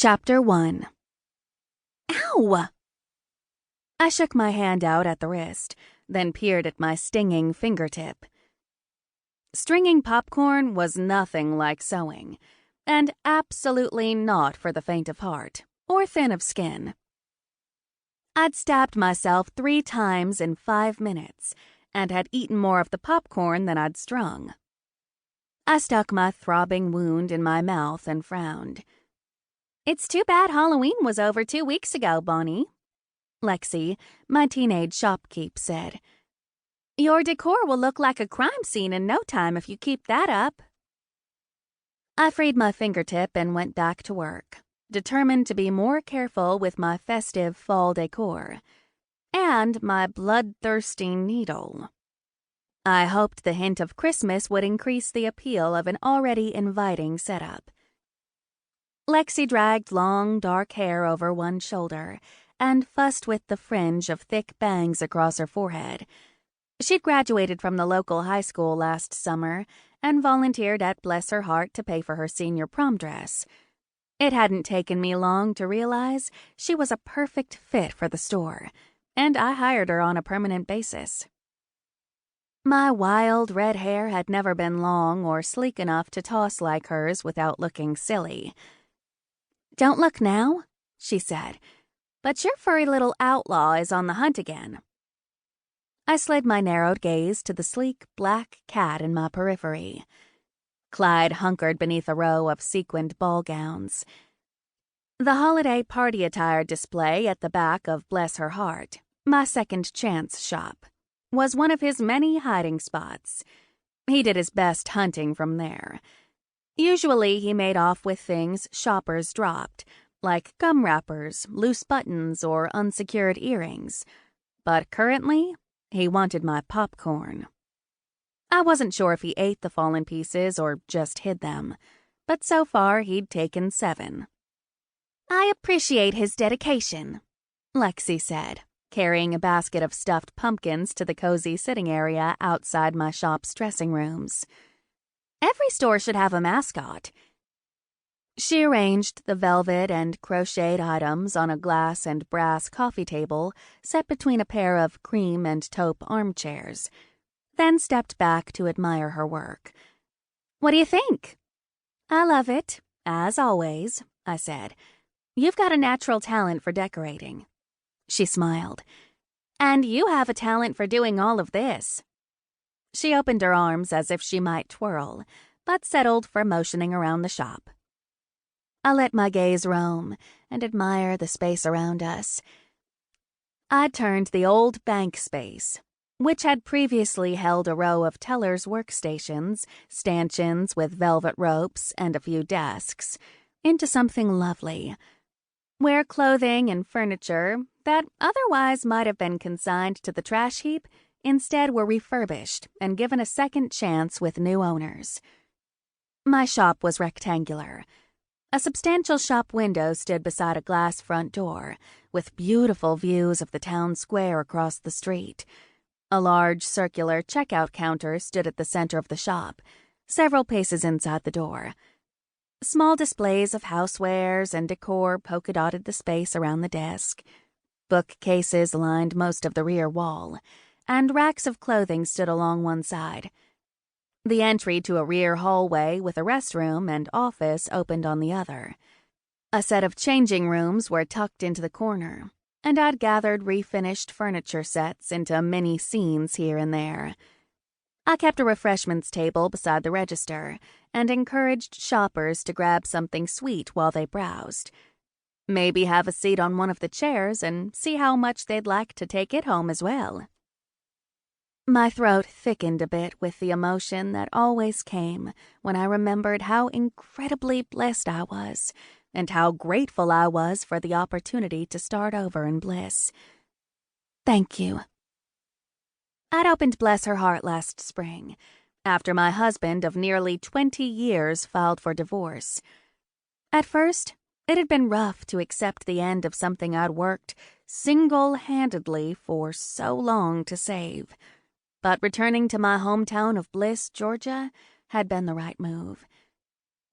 Chapter 1. Ow! I shook my hand out at the wrist, then peered at my stinging fingertip. Stringing popcorn was nothing like sewing, and absolutely not for the faint of heart or thin of skin. I'd stabbed myself 3 times in 5 minutes and had eaten more of the popcorn than I'd strung. I stuck my throbbing wound in my mouth and frowned. "It's too bad Halloween was over 2 weeks ago, Bonnie," Lexi, my teenage shopkeep, said. "Your decor will look like a crime scene in no time if you keep that up." I freed my fingertip and went back to work, determined to be more careful with my festive fall decor and my bloodthirsty needle. I hoped the hint of Christmas would increase the appeal of an already inviting setup. Lexi dragged long, dark hair over one shoulder and fussed with the fringe of thick bangs across her forehead. She'd graduated from the local high school last summer and volunteered at Bless Her Heart to pay for her senior prom dress. It hadn't taken me long to realize she was a perfect fit for the store, and I hired her on a permanent basis. My wild red hair had never been long or sleek enough to toss like hers without looking silly. "Don't look now," she said, "but your furry little outlaw is on the hunt again." I slid my narrowed gaze to the sleek black cat in my periphery. Clyde hunkered beneath a row of sequined ball gowns. The holiday party attire display at the back of Bless Her Heart, my second chance shop, was one of his many hiding spots. He did his best hunting from there. Usually he made off with things shoppers dropped, like gum wrappers, loose buttons, or unsecured earrings. But currently, he wanted my popcorn. I wasn't sure if he ate the fallen pieces or just hid them, but so far he'd taken 7. "I appreciate his dedication," Lexi said, carrying a basket of stuffed pumpkins to the cozy sitting area outside my shop's dressing rooms. "Every store should have a mascot." She arranged the velvet and crocheted items on a glass and brass coffee table set between a pair of cream and taupe armchairs, then stepped back to admire her work. "What do you think?" "I love it, as always," I said. "You've got a natural talent for decorating." She smiled. "And you have a talent for doing all of this." She opened her arms as if she might twirl, but settled for motioning around the shop. I let my gaze roam and admire the space around us. I'd turned the old bank space, which had previously held a row of tellers' workstations, stanchions with velvet ropes, and a few desks, into something lovely, where clothing and furniture that otherwise might have been consigned to the trash heap instead were refurbished and given a second chance with new owners. My shop was rectangular. A substantial shop window stood beside a glass front door, with beautiful views of the town square across the street. A large circular checkout counter stood at the center of the shop, several paces inside the door. Small displays of housewares and decor polka-dotted the space around the desk. Bookcases lined most of the rear wall, and racks of clothing stood along one side. The entry to a rear hallway with a restroom and office opened on the other. A set of changing rooms were tucked into the corner, and I'd gathered refinished furniture sets into mini scenes here and there. I kept a refreshments table beside the register and encouraged shoppers to grab something sweet while they browsed. Maybe have a seat on one of the chairs and see how much they'd like to take it home as well. My throat thickened a bit with the emotion that always came when I remembered how incredibly blessed I was and how grateful I was for the opportunity to start over in Bliss. Thank you. I'd opened Bless Her Heart last spring, after my husband of nearly 20 years filed for divorce. At first, it had been rough to accept the end of something I'd worked single-handedly for so long to save. But returning to my hometown of Bliss, Georgia, had been the right move.